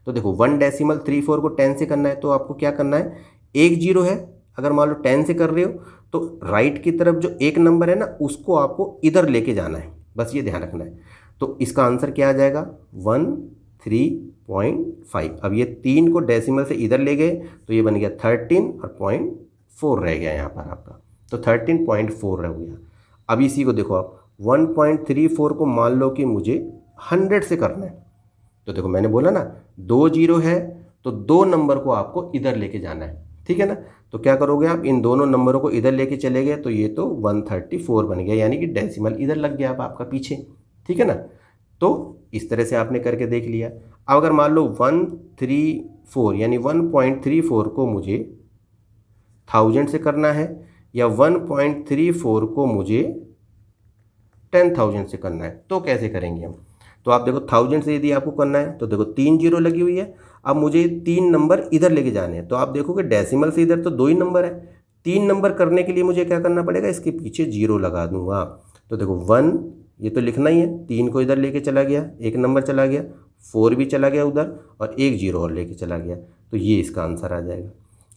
A: तो देखो 1.34 को 10 से करना है तो आपको क्या करना है, एक जीरो है अगर मान लो 10 से कर रहे हो तो राइट की तरफ जो एक नंबर है ना उसको आपको इधर लेके जाना है, बस ये ध्यान रखना है। तो इसका आंसर क्या आ जाएगा 13.5। अब ये 3 को डेसिमल से इधर ले गए तो ये बन गया 13 और 0.4 रह गया यहाँ पर आपका, तो 13.4 रह गया। अब इसी को देखो आप 1.34 को मान लो कि मुझे 100 से करना है, तो देखो मैंने बोला ना 2 जीरो है तो 2 नंबर को आपको इधर लेके जाना है, ठीक है ना। तो क्या करोगे आप, इन दोनों नंबरों को इधर लेके चले गए तो ये तो 134 बन गया, यानी कि डेसिमल इधर लग गया अब आपका पीछे, ठीक है ना। तो इस तरह से आपने करके देख लिया। अब अगर मान लो 134 यानी 1.34 को मुझे 1000 से करना है या 1.34 को मुझे 10,000 से करना है, तो कैसे करेंगे हम। तो आप देखो 1000 से यदि आपको करना है तो देखो 3 जीरो लगी हुई है, अब मुझे 3 नंबर इधर लेके जाने हैं, तो आप देखोगे डेसिमल से इधर तो 2 ही नंबर है, 3 नंबर करने के लिए मुझे क्या करना पड़ेगा, इसके पीछे जीरो लगा दूंगा। तो देखो 1 ये तो लिखना ही है, 3 को इधर लेके चला गया, एक नंबर चला गया, 4 भी चला गया उधर और एक जीरो और लेके चला गया, तो ये इसका आंसर आ जाएगा।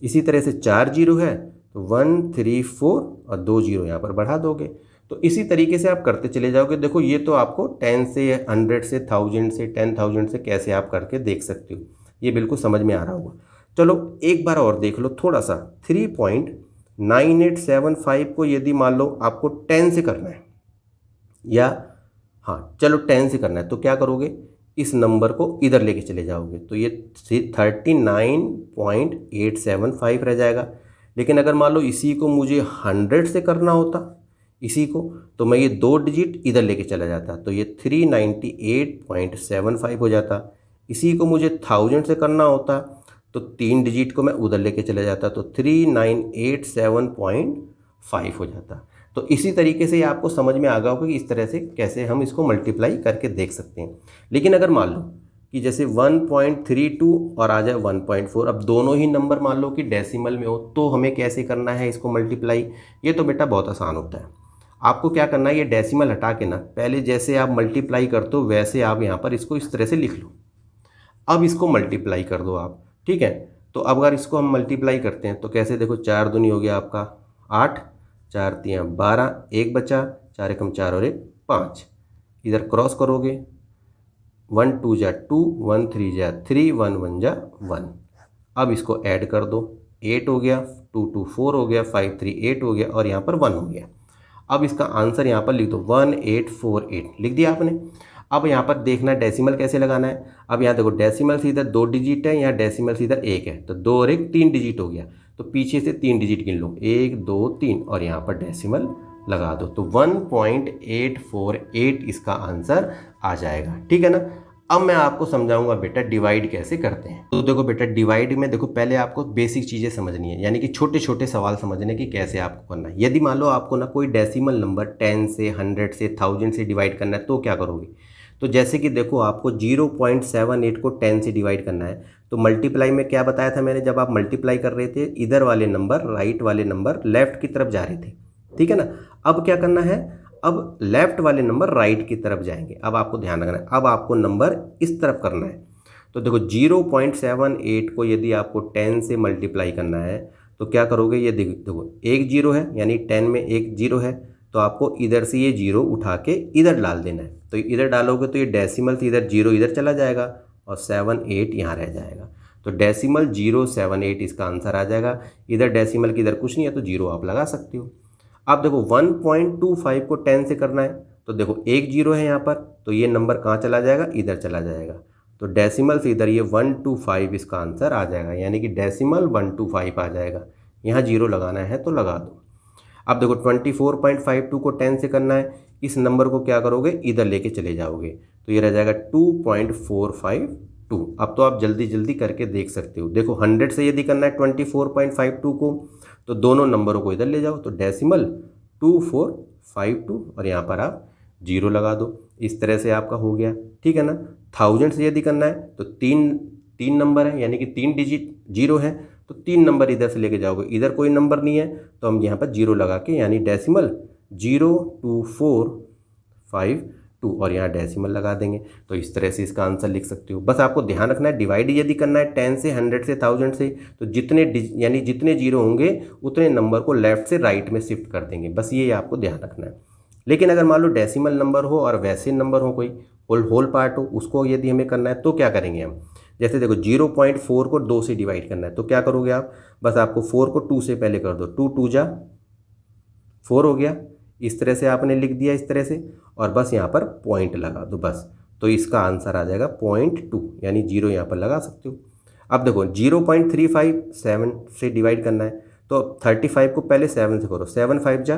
A: इसी तरह से 4 जीरो है तो 134 और 2 जीरो यहाँ पर बढ़ा दोगे, तो इसी तरीके से आप करते चले जाओगे। देखो ये तो आपको 10 से 100 से 1000 से 10,000 से कैसे आप करके देख सकते हो, ये बिल्कुल समझ में आ रहा होगा। चलो एक बार और देख लो थोड़ा सा, 3.9875 को यदि मान लो आपको 10 से करना है, या हाँ चलो 10 से करना है, तो क्या करोगे, इस नंबर को इधर लेके चले जाओगे तो ये 39.875 रह जाएगा। लेकिन अगर मान लो इसी को मुझे 100 से करना होता इसी को, तो मैं ये 2 डिजिट इधर लेके चला जाता, तो ये 398.75 हो जाता। इसी को मुझे 1000 से करना होता तो 3 डिजिट को मैं उधर लेके चला जाता, तो 3987.5 हो जाता। तो इसी तरीके से आपको समझ में आ गया होगा कि इस तरह से कैसे हम इसको मल्टीप्लाई करके देख सकते हैं। लेकिन अगर मान लो कि जैसे 1.32 और आ जाए 1.4, अब दोनों ही नंबर मान लो कि डेसिमल में हो, तो हमें कैसे करना है इसको मल्टीप्लाई। ये तो बेटा बहुत आसान होता है, आपको क्या करना है, ये डेसिमल हटा के ना पहले जैसे आप मल्टीप्लाई करते हो वैसे आप यहाँ पर इसको इस तरह से लिख लो। अब इसको मल्टीप्लाई कर दो आप, ठीक है। तो अब अगर इसको हम मल्टीप्लाई करते हैं तो कैसे, देखो 4 दूनी हो गया आपका 8, 4 तियाँ 12, एक बचा, 4 एकम 4 और 1 5, इधर क्रॉस करोगे 1 2 जा 2, 1 3 जा 3, 1 1 जा 1। अब इसको ऐड कर दो, 8 हो गया, 2 2 4 हो गया, 5 3 8 हो गया और यहाँ पर 1 हो गया। अब इसका आंसर यहाँ पर लिख दो 1848, लिख दिया आपने। अब यहाँ पर देखना डेसिमल कैसे लगाना है। अब यहाँ देखो डेसिमल से इधर 2 डिजिट है, यहाँ डेसिमल से इधर 1 है, तो 2 और 1 3 डिजिट हो गया, तो पीछे से 3 डिजिट गिन लो 1 2 3 और यहाँ पर डेसिमल लगा दो, तो 1.848 इसका आंसर आ जाएगा, ठीक है ना। अब मैं आपको समझाऊंगा बेटा डिवाइड कैसे करते हैं। तो देखो बेटा डिवाइड में देखो पहले आपको बेसिक चीज़ें समझनी है, यानी कि छोटे छोटे सवाल समझने की कैसे आपको करना है। यदि मान लो आपको ना कोई डेसिमल नंबर 10 से 100 से 1000 से डिवाइड करना है, तो क्या करोगे। तो जैसे कि देखो आपको 0.78 को 10 से डिवाइड करना है, तो मल्टीप्लाई में क्या बताया था मैंने, जब आप मल्टीप्लाई कर रहे थे इधर वाले नंबर राइट वाले नंबर लेफ्ट की तरफ जा रहे थे, ठीक है ना। अब क्या करना है, अब लेफ्ट वाले नंबर राइट की तरफ जाएंगे। अब आपको ध्यान रखना है, अब आपको नंबर इस तरफ करना है। तो देखो 0.78 को यदि आपको 10 से मल्टीप्लाई करना है तो क्या करोगे, ये देखो एक जीरो है, यानी 10 में एक जीरो है, तो आपको इधर से ये जीरो उठा के इधर डाल देना है। तो इधर डालोगे तो ये डेसिमल से इधर जीरो इधर चला जाएगा और 78 यहाँ रह जाएगा, तो डेसिमल 078 इसका आंसर आ जाएगा। इधर डेसिमल की इधर कुछ नहीं है तो जीरो आप लगा सकते हो। अब देखो 1.25 को 10 से करना है, तो देखो एक जीरो है यहाँ पर, तो ये नंबर कहाँ चला जाएगा, इधर चला जाएगा, तो डेसिमल से इधर ये 125 इसका आंसर आ जाएगा, यानी कि डेसिमल 125 आ जाएगा। यहाँ जीरो लगाना है तो लगा दो। अब देखो 24.52 को 10 से करना है, इस नंबर को क्या करोगे, इधर लेके चले जाओगे, तो ये रह जाएगा 2.452। अब तो आप जल्दी जल्दी करके देख सकते हो। देखो 100 से यदि करना है 24.52 को, तो दोनों नंबरों को इधर ले जाओ, तो डेसिमल 2452 और यहाँ पर आप जीरो लगा दो। इस तरह से आपका हो गया, ठीक है ना। 1000 से यदि करना है तो तीन नंबर है, यानी कि 3 डिजिट जीरो है, तो 3 नंबर इधर से लेके जाओगे, इधर कोई नंबर नहीं है तो हम यहाँ पर जीरो लगा के, यानी डेसिमल 02452 और यहाँ डेसिमल लगा देंगे। तो इस तरह से इसका आंसर लिख सकते हो। बस आपको ध्यान रखना है डिवाइड यदि करना है 10 से 100 से 1000 से, तो यानी जितने जीरो होंगे उतने नंबर को लेफ्ट से राइट में शिफ्ट कर देंगे, बस ये आपको ध्यान रखना है। लेकिन अगर मान लो डेसिमल नंबर हो और वैसे नंबर हो, कोई होल पार्ट हो, उसको यदि हमें करना है तो क्या करेंगे हम। जैसे देखो 0.4 को 2 से डिवाइड करना है, तो क्या करोगे आप, बस आपको 4 को 2 से पहले कर दो, 2 2 जा 4 हो गया, इस तरह से आपने लिख दिया इस तरह से, और बस यहाँ पर पॉइंट लगा दो बस। तो इसका आंसर आ जाएगा 0.2, यानी 0 यहाँ पर लगा सकते हो। अब देखो 0.35 7 से डिवाइड करना है, तो 35 को पहले 7 से करो, 7 5 जा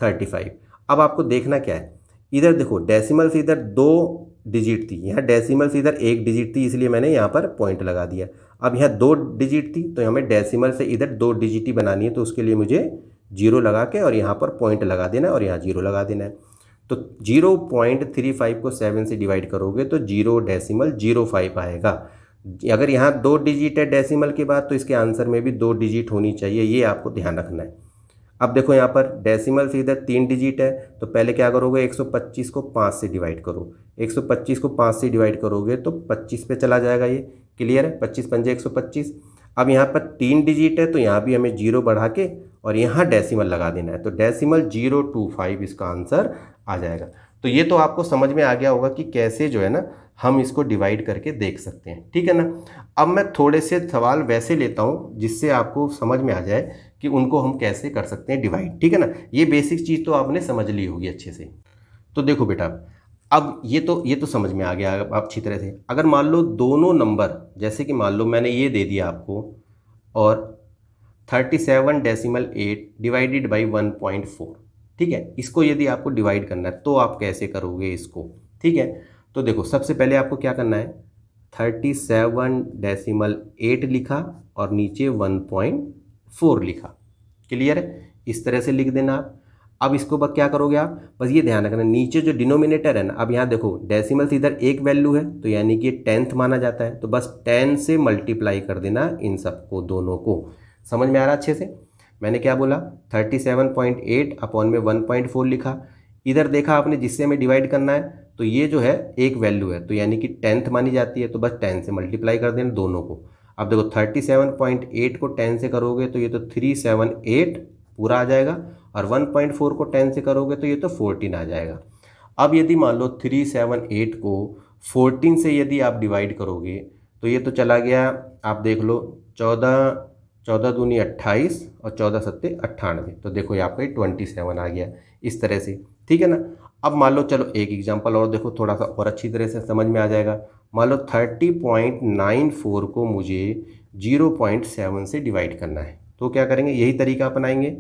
A: 35। अब आपको देखना क्या है, इधर देखो डेसिमल से इधर 2 डिजिट थी, यहाँ डेसिमल से इधर 1 डिजिट थी, इसलिए मैंने यहाँ पर पॉइंट लगा दिया। अब यहाँ 2 डिजिट थी, तो हमें डेसिमल से इधर 2 डिजिट ही बनानी है, तो उसके लिए मुझे 0 लगा के और यहाँ पर पॉइंट लगा देना है और यहाँ 0 लगा देना है। तो 0.35 को 7 से डिवाइड करोगे तो 0.05 आएगा। अगर यहाँ 2 डिजिट है डेसिमल के बाद, तो इसके आंसर में भी 2 डिजिट होनी चाहिए, ये आपको ध्यान रखना है। अब देखो यहाँ पर डेसिमल से इधर 3 डिजिट है, तो पहले क्या करोगे, 125 को 5 से डिवाइड करो। 125 को 5 से डिवाइड करोगे तो 25 पे चला जाएगा, ये क्लियर है, 25 पंजे 125। अब यहाँ पर 3 डिजिट है, तो यहाँ भी हमें 0 बढ़ा के और यहाँ डेसिमल लगा देना है, तो डेसिमल 025 इसका आंसर आ जाएगा। तो ये तो आपको समझ में आ गया होगा कि कैसे जो है ना हम इसको डिवाइड करके देख सकते हैं, ठीक है ना। अब मैं थोड़े से सवाल वैसे लेता हूँ जिससे आपको समझ में आ जाए कि उनको हम कैसे कर सकते हैं डिवाइड, ठीक है ना। ये बेसिक चीज़ तो आपने समझ ली होगी अच्छे से। तो देखो बेटा, अब ये तो समझ में आ गया आप अच्छी तरह से। अगर मान लो दोनों नंबर, जैसे कि मान लो मैंने ये दे दिया आपको, और 37.8 डिवाइडेड बाई 1.4, ठीक है, इसको यदि आपको डिवाइड करना है तो आप कैसे करोगे इसको, ठीक है। तो देखो सबसे पहले आपको क्या करना है, 37.8 लिखा और नीचे 1.4 लिखा, क्लियर है, इस तरह से लिख देना आप। अब इसको बस क्या करोगे आप, बस ये ध्यान रखना नीचे जो डिनोमिनेटर है ना, अब यहाँ देखो डेसिमल से इधर एक वैल्यू है, तो यानी कि 10th माना जाता है, तो बस 10 से मल्टीप्लाई कर देना इन सबको, दोनों को। समझ में आ रहा अच्छे से, मैंने क्या बोला, 37.8 अपॉन में 1.4 लिखा। इधर देखा आपने जिससे हमें डिवाइड करना है, तो ये जो है एक वैल्यू है, तो यानी कि 10th मानी जाती है, तो बस 10 से मल्टीप्लाई कर देना दोनों को। अब देखो 37.8 को 10 से करोगे तो ये तो 378 पूरा आ जाएगा, और 1.4 को 10 से करोगे तो ये तो 14 आ जाएगा। अब यदि मान लो 378 को 14 से यदि आप डिवाइड करोगे तो ये तो चला गया, आप देख लो 14 दूनी 28 और 14 सत्ते 98, तो देखो यहाँ पे 27 आ गया, इस तरह से, ठीक है ना। अब मान लो चलो एक एग्जांपल और देखो, थोड़ा सा और अच्छी तरह से समझ में आ जाएगा। मान लो 30.94 को मुझे 0.7 से डिवाइड करना है, तो क्या करेंगे, यही तरीका अपनाएंगे,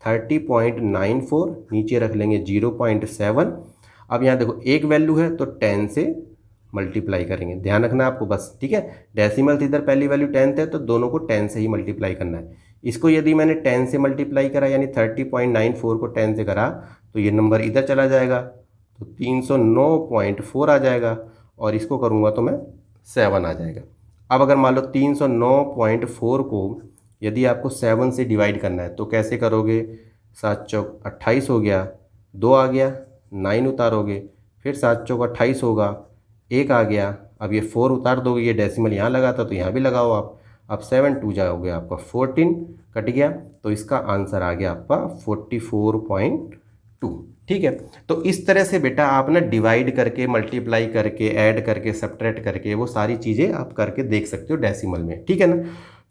A: 30.94 नीचे रख लेंगे 0.7। अब यहाँ देखो एक वैल्यू है तो 10 से मल्टीप्लाई करेंगे, ध्यान रखना आपको बस, ठीक है। डेसिमल से इधर पहली वैल्यू 10th है, तो दोनों को 10 से ही मल्टीप्लाई करना है। इसको यदि मैंने 10 से मल्टीप्लाई करा, यानी 30.94 को 10 से करा, तो ये नंबर इधर चला जाएगा, तो 309.4 आ जाएगा, और इसको करूँगा तो मैं 7 आ जाएगा। अब अगर मान लो 309.4 को यदि आपको 7 से डिवाइड करना है तो कैसे करोगे, 7 चौक 28 हो गया, 2 आ गया, 9 उतारोगे, फिर 7 चौक 28 होगा, 1 आ गया, अब ये 4 उतार दोगे, ये डेसिमल यहाँ लगा था तो यहाँ भी लगाओ आप। अब 7 2 जाओगे आपका 14 कट गया, तो इसका आंसर आ गया आपका 44.2, ठीक है। तो इस तरह से बेटा आप ना डिवाइड करके, मल्टीप्लाई करके, ऐड करके, सब्ट्रैक्ट करके, वो सारी चीज़ें आप करके देख सकते हो डेसिमल में, ठीक है ना।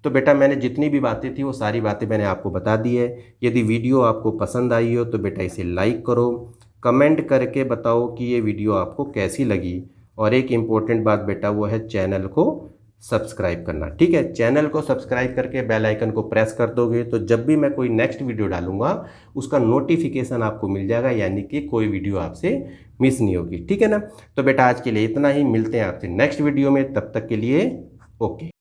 A: तो बेटा मैंने जितनी भी बातें थी वो सारी बातें मैंने आपको बता दी है। यदि वीडियो आपको पसंद आई हो तो बेटा इसे लाइक करो, कमेंट करके बताओ कि ये वीडियो आपको कैसी लगी, और एक इम्पोर्टेंट बात बेटा वो है चैनल को सब्सक्राइब करना, ठीक है। चैनल को सब्सक्राइब करके बेल आइकन को प्रेस कर दोगे तो जब भी मैं कोई नेक्स्ट वीडियो डालूंगा उसका नोटिफिकेशन आपको मिल जाएगा, यानी कि कोई वीडियो आपसे मिस नहीं होगी, ठीक है ना। तो बेटा आज के लिए इतना ही, मिलते हैं आपसे नेक्स्ट वीडियो में, तब तक के लिए ओके।